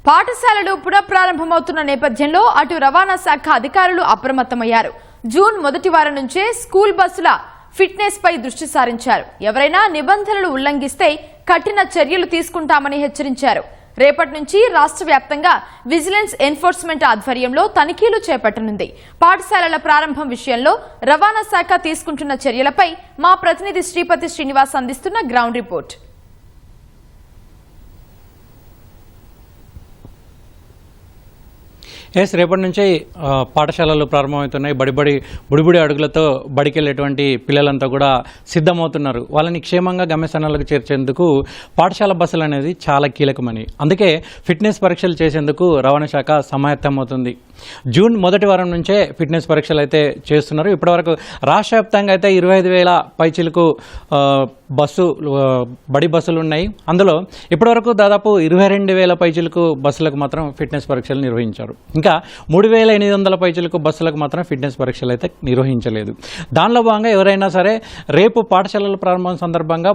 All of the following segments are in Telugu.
పాఠశాలలు పునఃప్రారంభమవుతున్న నేపథ్యంలో అటు రవాణా శాఖ అధికారులు అప్రమత్తమయ్యారు. జూన్ మొదటి వారం నుంచే స్కూల్ బస్సుల ఫిట్నెస్ పై దృష్టి సారించారు. ఎవరైనా నిబంధనలు ఉల్లంఘిస్తే కఠిన చర్యలు తీసుకుంటామని హెచ్చరించారు. రేపటి నుంచి రాష్ట్ర వ్యాప్తంగా విజిలెన్స్ ఎన్ఫోర్స్మెంట్ ఆధ్వర్యంలో తనిఖీలు చేపట్టనుంది. పాఠశాలల ప్రారంభం విషయంలో రవాణా శాఖ తీసుకుంటున్న చర్యలపై మా ప్రతినిధి శ్రీపతి శ్రీనివాస్ అందిస్తున్న గ్రౌండ్ రిపోర్ట్. రేపటి నుంచి పాఠశాలలు ప్రారంభమవుతున్నాయి. బుడిబుడి అడుగులతో బడికెళ్ళేటువంటి పిల్లలంతా కూడా సిద్ధమవుతున్నారు. వాళ్ళని క్షేమంగా గమ్యస్థానాలకు చేర్చేందుకు పాఠశాల బస్సులు అనేది చాలా కీలకమని, అందుకే ఫిట్నెస్ పరీక్షలు చేసేందుకు రవాణా శాఖ సమాయత్తమవుతుంది. జూన్ మొదటి వారం నుంచే ఫిట్నెస్ పరీక్షలు అయితే చేస్తున్నారు. ఇప్పటివరకు రాష్ట్ర వ్యాప్తంగా అయితే 25,000 పైచిలకు బడి బస్సులు ఉన్నాయి. అందులో ఇప్పటివరకు దాదాపు 22,000 పైచిలకు బస్సులకు మాత్రం ఫిట్నెస్ పరీక్షలు నిర్వహించారు. ఇంకా 3,800 పైచిలకు బస్సులకు మాత్రం ఫిట్నెస్ పరీక్షలు అయితే నిర్వహించలేదు. దానిలో భాగంగా ఎవరైనా సరే రేపు పాఠశాలల ప్రారంభం సందర్భంగా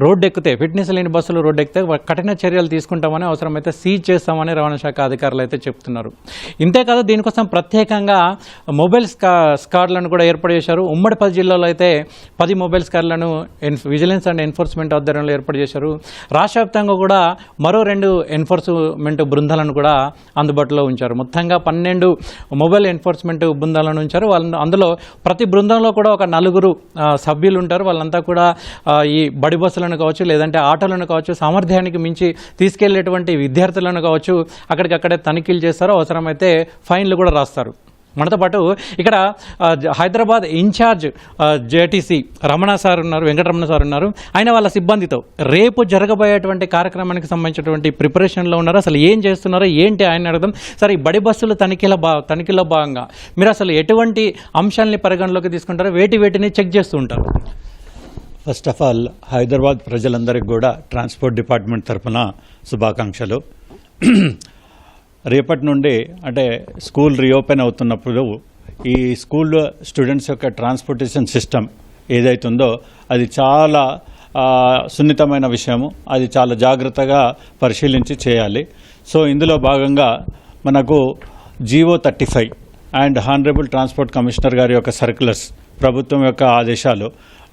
రోడ్డు ఎక్కితే, ఫిట్నెస్ లేని బస్సులు రోడ్డు ఎక్కితే కఠిన చర్యలు తీసుకుంటామని, అవసరమైతే సీజ్ చేస్తామని రవాణా శాఖ అధికారులు అయితే చెప్తున్నారు. ఇంతేకాదు దీనికోసం ప్రత్యేకంగా మొబైల్ స్క్వాడ్లను కూడా ఏర్పాటు చేశారు. ఉమ్మడి 10 జిల్లాలో అయితే 10 మొబైల్ స్క్వాడ్లను విజిలెన్స్ అండ్ ఎన్ఫోర్స్మెంట్ ఆధ్వర్యంలో ఏర్పాటు చేశారు. రాష్ట్ర వ్యాప్తంగా కూడా మరో 2 ఎన్ఫోర్స్మెంట్ బృందాలను కూడా అందుబాటులో ఉంచారు. మొత్తంగా 12 మొబైల్ ఎన్ఫోర్స్మెంట్ బృందాలను ఉంచారు. అందులో ప్రతి బృందంలో కూడా ఒక 4 సభ్యులు ఉంటారు. వాళ్ళంతా కూడా ఈ బడి బస్సులను కావచ్చు, లేదంటే ఆటోలను కావచ్చు, సామర్థ్యానికి మించి తీసుకెళ్లేటువంటి విద్యార్థులను కావచ్చు అక్కడికక్కడే తనిఖీలు చేస్తారు. అవసరమైతే ఫైన్లు కూడా రాస్తారు. మనతో పాటు ఇక్కడ Hyderabad incharge JTC Venkataramana sir ఉన్నారు. ఆయన వాళ్ళ సిబ్బందితో రేపు జరగబోయేటువంటి కార్యక్రమానికి సంబంధించినటువంటి ప్రిపరేషన్లో ఉన్నారు. అసలు ఏం చేస్తున్నారో ఏంటి ఆయన అడగడం. సరే, ఈ బడి బస్సులు తనిఖీలో భాగంగా మీరు అసలు ఎటువంటి అంశాలని పరిగణలోకి తీసుకుంటారో, వేటిని చెక్ చేస్తూ ఉంటారు? ఫస్ట్ ఆఫ్ ఆల్ హైదరాబాద్ ప్రజలందరికీ కూడా ట్రాన్స్పోర్ట్ డిపార్ట్మెంట్ తరఫున శుభాకాంక్షలు. రేపటి నుండి అంటే స్కూల్ రీఓపెన్ అవుతున్నప్పుడు ఈ స్కూల్ స్టూడెంట్స్ యొక్క ట్రాన్స్పోర్టేషన్ సిస్టమ్ ఏదైతుందో అది చాలా సున్నితమైన విషయము. అది చాలా జాగ్రత్తగా పరిశీలించి చేయాలి. సో ఇందులో భాగంగా మనకు GO 35 and honourable transport commissioner గారి యొక్క సర్క్యులర్స్, ప్రభుత్వం యొక్క ఆదేశాలు,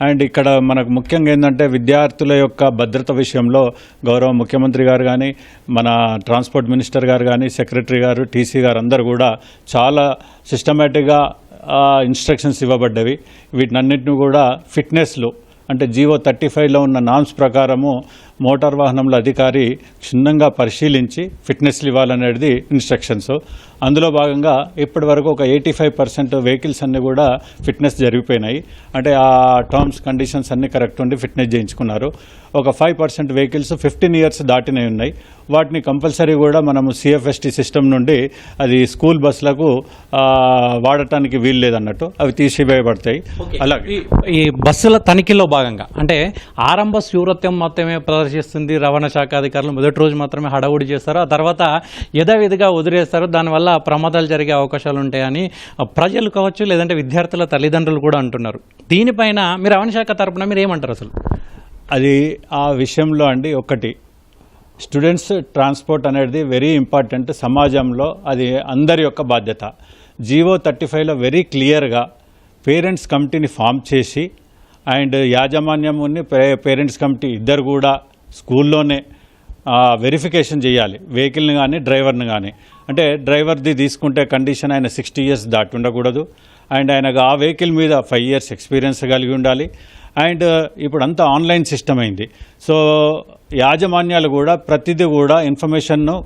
అండ్ ఇక్కడ మనకు ముఖ్యంగా ఏంటంటే విద్యార్థుల యొక్క భద్రత విషయంలో గౌరవ ముఖ్యమంత్రి గారు కానీ, మన ట్రాన్స్పోర్ట్ మినిస్టర్ గారు కానీ, సెక్రటరీ గారు, టీసీ గారు అందరూ కూడా చాలా సిస్టమేటిక్గా ఇన్స్ట్రక్షన్స్ ఇవ్వబడ్డవి. వీటినన్నింటినీ కూడా ఫిట్నెస్లు అంటే జీవో 35లో ఉన్న నామ్స్ ప్రకారము మోటార్ వాహనంల అధికారి క్షుణ్ణంగా పరిశీలించి ఫిట్నెస్లు ఇవ్వాలనేది ఇన్స్ట్రక్షన్స్. అందులో భాగంగా ఇప్పటి వరకు ఒక 85% వెహికల్స్ అన్నీ కూడా ఫిట్నెస్ జరిగిపోయినాయి. అంటే ఆ టర్మ్స్ కండిషన్స్ అన్నీ కరెక్ట్ ఉండి ఫిట్నెస్ చేయించుకున్నారు. ఒక 5% వెహికల్స్ 15 ఇయర్స్ దాటినవి ఉన్నాయి. వాటిని కంపల్సరీ కూడా మనము సిఎఫ్ఎస్టీ సిస్టమ్ నుండి అది స్కూల్ బస్సులకు వాడటానికి వీలు లేదన్నట్టు అవి తీసివేయబడతాయి. అలాగే ఈ బస్సుల తనిఖీలో భాగంగా అంటే ఆరంభ శూరత్వం మాత్రమే ప్రదర్శిస్తుంది రవాణా శాఖ అధికారులు. మొదటి రోజు మాత్రమే హడావుడి చేస్తారు, ఆ తర్వాత యథావిధిగా వదిలేస్తారు. దానివల్ల ప్రమాదాలు జరిగే అవకాశాలు ఉంటాయని ప్రజలు కావచ్చు, లేదంటే విద్యార్థుల తల్లిదండ్రులు కూడా అంటున్నారు. దీనిపైన మీరు రవాణా శాఖ తరపున మీరు ఏమంటారు? అసలు అది ఆ విషయంలో అండి, ఒకటి స్టూడెంట్స్ ట్రాన్స్పోర్ట్ అనేది వెరీ ఇంపార్టెంట్. సమాజంలో అది అందరి యొక్క బాధ్యత. జీవో 35లో వెరీ క్లియర్గా పేరెంట్స్ కమిటీని ఫామ్ చేసి అండ్ యాజమాన్యముని పేరెంట్స్ కమిటీ ఇద్దరు కూడా స్కూల్లోనే వెరిఫికేషన్ చేయాలి, వెహికల్ని కానీ డ్రైవర్ని కానీ. అంటే డ్రైవర్ది తీసుకుంటే కండిషన్ ఆయన 60 ఇయర్స్ దాటి ఉండకూడదు, అండ్ ఆయనకు ఆ వెహికల్ మీద 5 ఇయర్స్ ఎక్స్పీరియన్స్ కలిగి ఉండాలి. అండ్ ఇప్పుడు అంతా ఆన్లైన్ సిస్టమ్ అయింది. సో యాజమాన్యాలు కూడా ప్రతిదీ కూడా ఇన్ఫర్మేషన్ను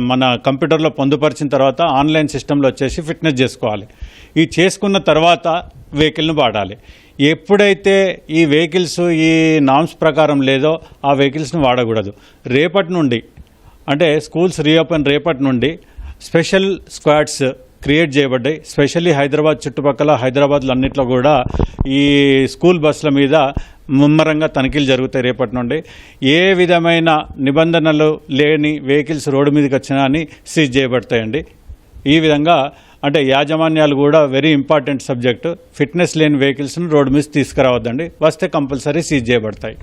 మన కంప్యూటర్లో పొందుపరిచిన తర్వాత ఆన్లైన్ సిస్టంలో వచ్చేసి ఫిట్నెస్ చేసుకోవాలి. ఈ చేసుకున్న తర్వాత వెహికల్ను వాడాలి. ఎప్పుడైతే ఈ వెహికల్స్ ఈ నామ్స్ ప్రకారం లేదో ఆ వెహికల్స్ని వాడకూడదు. రేపటి నుండి అంటే స్కూల్స్ రీఓపెన్ రేపటి నుండి స్పెషల్ స్క్వాడ్స్ క్రియేట్ చేయబడ్డాయి. స్పెషల్లీ హైదరాబాద్ చుట్టుపక్కల హైదరాబాద్లో అన్నింటిలో కూడా ఈ స్కూల్ బస్సుల మీద ముమ్మరంగా తనిఖీలు జరుగుతాయి. రేపటి నుండి ఏ విధమైన నిబంధనలు లేని వెహికల్స్ రోడ్డు మీదకి వచ్చినా అని సీజ్ చేయబడతాయండి. ఈ విధంగా అంటే యాజమాన్యాలు కూడా వెరీ ఇంపార్టెంట్ సబ్జెక్ట్. ఫిట్నెస్ లేని వెహికల్స్ను రోడ్డు మీద తీసుకురావద్దండి, వస్తే కంపల్సరీ సీజ్ చేయబడతాయి.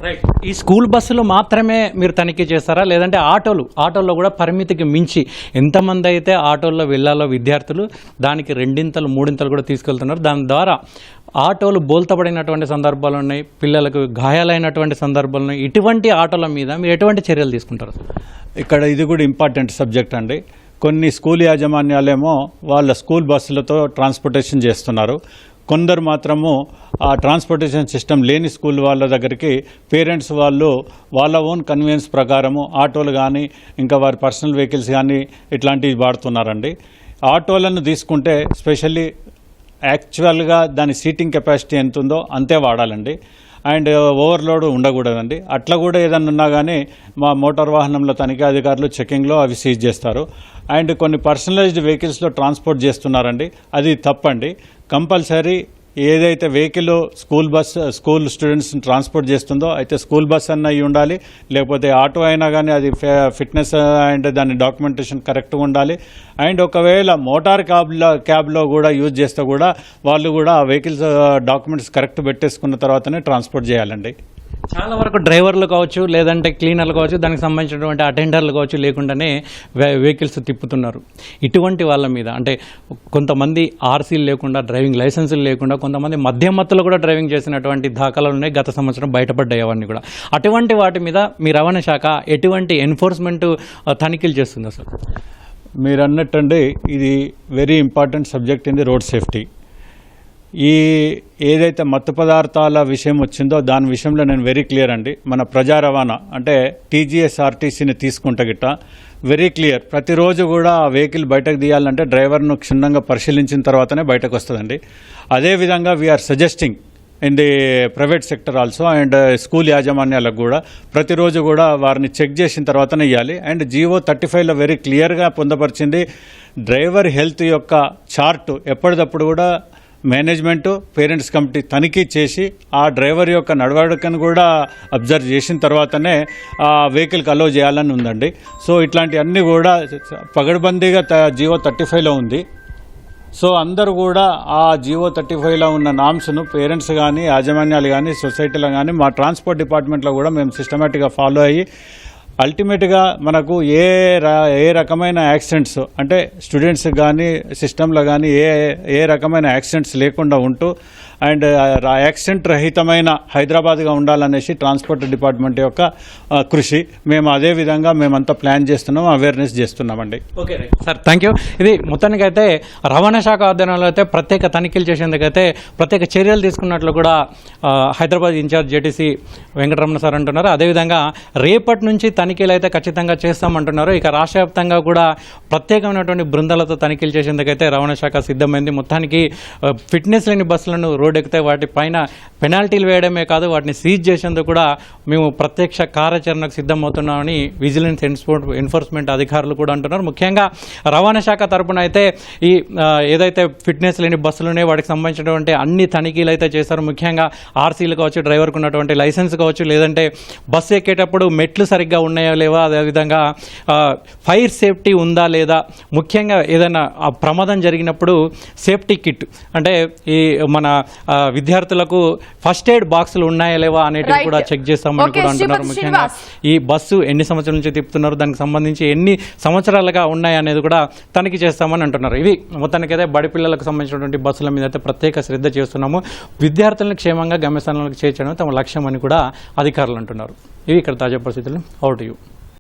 ఈ స్కూల్ బస్సులు మాత్రమే మీరు తనిఖీ చేస్తారా, లేదంటే ఆటోల్లో కూడా పరిమితికి మించి ఎంతమంది అయితే ఆటోల్లో వెళ్ళాలో విద్యార్థులు దానికి 2 3 కూడా తీసుకెళ్తున్నారు? దాని ద్వారా ఆటోలు బోల్తపడినటువంటి సందర్భాలు ఉన్నాయి, పిల్లలకు గాయాలైనటువంటి సందర్భాలు ఉన్నాయి. ఇటువంటి ఆటోల మీద మీరు ఎటువంటి చర్యలు తీసుకుంటారు? ఇక్కడ ఇది కూడా ఇంపార్టెంట్ సబ్జెక్ట్ అండి. కొన్ని స్కూల్ యాజమాన్యాలేమో వాళ్ళ స్కూల్ బస్సులతో ట్రాన్స్పోర్టేషన్ చేస్తున్నారు. కొందరు మాత్రము ఆ ట్రాన్స్పోర్టేషన్ సిస్టమ్ లేని స్కూల్ వాళ్ళ దగ్గరికి పేరెంట్స్ వాళ్ళు వాళ్ళ ఓన్ కన్వీనియన్స్ ప్రకారము ఆటోలు కానీ ఇంకా వారి పర్సనల్ వెహికల్స్ కానీ ఇట్లాంటివి వాడుతున్నారండి. ఆటోలను తీసుకుంటే స్పెషల్లీ యాక్చువల్గా దాని సీటింగ్ కెపాసిటీ ఎంత ఉందో అంతే వాడాలండి. అండ్ ఓవర్లోడ్ ఉండకూడదండి. అట్లా కూడా ఏదన్నా ఉన్నా కానీ మా మోటార్ వాహనంలో తనిఖీ అధికారులు చెకింగ్లో అవి సీజ్ చేస్తారు. అండ్ కొన్ని పర్సనలైజ్డ్ వెహికల్స్లో ట్రాన్స్పోర్ట్ చేస్తున్నారండి, అది తప్పండి. కంపల్సరీ ఏదైతే వెహికల్ స్కూల్ స్టూడెంట్స్ని ట్రాన్స్పోర్ట్ చేస్తుందో అయితే స్కూల్ బస్ అన్న అయి ఉండాలి, లేకపోతే ఆటో అయినా కానీ అది ఫిట్నెస్ అండ్ దాని డాక్యుమెంటేషన్ కరెక్ట్గా ఉండాలి. అండ్ ఒకవేళ మోటార్ క్యాబ్లో కూడా యూజ్ చేస్తే కూడా వాళ్ళు కూడా ఆ వెహికల్స్ డాక్యుమెంట్స్ కరెక్ట్ పెట్టేసుకున్న తర్వాతనే ట్రాన్స్పోర్ట్ చేయాలండి. చాలా వరకు డ్రైవర్లు కావచ్చు, లేదంటే క్లీనర్లు కావచ్చు, దానికి సంబంధించినటువంటి అటెండర్లు కావచ్చు లేకుండానే వెహికల్స్ తిప్పుతున్నారు. ఇటువంటి వాళ్ళ మీద అంటే కొంతమంది ఆర్సీలు లేకుండా, డ్రైవింగ్ లైసెన్సులు లేకుండా, కొంతమంది మధ్యమత్తులో కూడా డ్రైవింగ్ చేసినటువంటి దాఖలాలు ఉన్నాయి. గత సంవత్సరం బయటపడ్డాయి అవన్నీ కూడా. అటువంటి వాటి మీద మీ రవాణా శాఖ ఎటువంటి ఎన్ఫోర్స్మెంట్ తనిఖీలు చేస్తుంది అసలు? మీరు అన్నట్టండి, ఇది very important subject in the road safety. ఏదైతే మత్తు పదార్థాల విషయం వచ్చిందో దాని విషయంలో నేను వెరీ క్లియర్ అండి. మన ప్రజా రవాణా అంటే టీజీఎస్ఆర్టీసీని తీసుకుంటే గిట్ట వెరీ క్లియర్. ప్రతిరోజు కూడా ఆ వెహికల్ బయటకు తీయాలంటే డ్రైవర్ను క్షుణ్ణంగా పరిశీలించిన తర్వాతనే బయటకు వస్తుందండి. అదేవిధంగా we're suggesting in the private sector also and school యాజమాన్యాలకు కూడా ప్రతిరోజు కూడా వారిని చెక్ చేసిన తర్వాతనే ఇవ్వాలి. అండ్ జీవో 35లో వెరీ క్లియర్గా పొందపరిచింది, డ్రైవర్ హెల్త్ యొక్క చార్టు ఎప్పటికప్పుడు కూడా మేనేజ్మెంటు పేరెంట్స్ కమిటీ తనిఖీ చేసి ఆ డ్రైవర్ యొక్క నడవడికను కూడా అబ్జర్వ్ చేసిన తర్వాతనే ఆ వెహికల్కి అలో చేయాలని ఉందండి. సో ఇట్లాంటి అన్నీ కూడా పగడ్బందీగా జీవో 35లో ఉంది. సో అందరూ కూడా ఆ జీవో 35లో ఉన్న నామ్స్ను పేరెంట్స్ కానీ, యాజమాన్యాలు కానీ, సొసైటీలో కానీ, మా ట్రాన్స్పోర్ట్ డిపార్ట్మెంట్లో కూడా మేము సిస్టమేటిక్గా ఫాలో అయ్యి అల్టిమేట్గా మనకు ఏ రకమైన యాక్సిడెంట్స్ అంటే స్టూడెంట్స్ కానీ సిస్టంలో కానీ ఏ రకమైన యాక్సిడెంట్స్ లేకుండా ఉంటూ అండ్ యాక్సిడెంట్ రహితమైన హైదరాబాద్గా ఉండాలనేసి ట్రాన్స్పోర్ట్ డిపార్ట్మెంట్ యొక్క కృషి. మేము అదే విధంగా మేమంతా ప్లాన్ చేస్తున్నాం, అవేర్నెస్ చేస్తున్నామండి. Okay sir, thank you. ఇది మొత్తానికైతే రవాణా శాఖ ఆధ్వర్యంలో అయితే ప్రత్యేక తనిఖీలు చేసేందుకైతే ప్రత్యేక చర్యలు తీసుకున్నట్లు కూడా Hyderabad incharge JTC Venkataramana sir అంటున్నారు. అదేవిధంగా రేపటి నుంచి తనిఖీలు అయితే ఖచ్చితంగా చేస్తామంటున్నారు. ఇక రాష్ట్ర వ్యాప్తంగా కూడా ప్రత్యేకమైనటువంటి బృందాలతో తనిఖీలు చేసేందుకైతే రవాణా శాఖ సిద్ధమైంది. మొత్తానికి ఫిట్నెస్ లేని బస్సులను రోడ్ ఎక్కితే వాటిపైన పెనాల్టీలు వేయడమే కాదు, వాటిని సీజ్ చేసేందుకు కూడా మేము ప్రత్యక్ష కార్యాచరణకు సిద్ధమవుతున్నామని విజిలెన్స్ ఎన్ఫోర్స్మెంట్ అధికారులు కూడా అంటున్నారు. ముఖ్యంగా రవాణా శాఖ తరపున అయితే ఈ ఏదైతే ఫిట్నెస్ లేని బస్సులునే వాటికి సంబంధించినటువంటి అన్ని తనిఖీలు అయితే చేస్తారు. ముఖ్యంగా ఆర్సీలు కావచ్చు, డ్రైవర్కు ఉన్నటువంటి లైసెన్స్ కావచ్చు, లేదంటే బస్సు ఎక్కేటప్పుడు మెట్లు సరిగ్గా ఉన్నాయో లేవా, అదేవిధంగా ఫైర్ సేఫ్టీ ఉందా లేదా, ముఖ్యంగా ఏదైనా ప్రమాదం జరిగినప్పుడు సేఫ్టీ కిట్ అంటే ఈ మన విద్యార్థులకు ఫస్ట్ ఎయిడ్ బాక్సులు ఉన్నాయా లేవా అనేటివి కూడా చెక్ చేస్తామని కూడా అంటున్నారు. ముఖ్యంగా ఈ బస్సు ఎన్ని సంవత్సరాల నుంచి తిప్పుతున్నారు, దానికి సంబంధించి ఎన్ని సంవత్సరాలుగా ఉన్నాయి అనేది కూడా తనిఖీ చేస్తామని అంటున్నారు. ఇవి మొత్తానికైతే బడి పిల్లలకు సంబంధించినటువంటి బస్సుల మీద అయితే ప్రత్యేక శ్రద్ధ చేస్తున్నాము. విద్యార్థులను క్షేమంగా గమ్యస్థానాలకు చేర్చడం తమ లక్ష్యం అని కూడా అధికారులు అంటున్నారు. ఇవి ఇక్కడ తాజా పరిస్థితులు. Out you.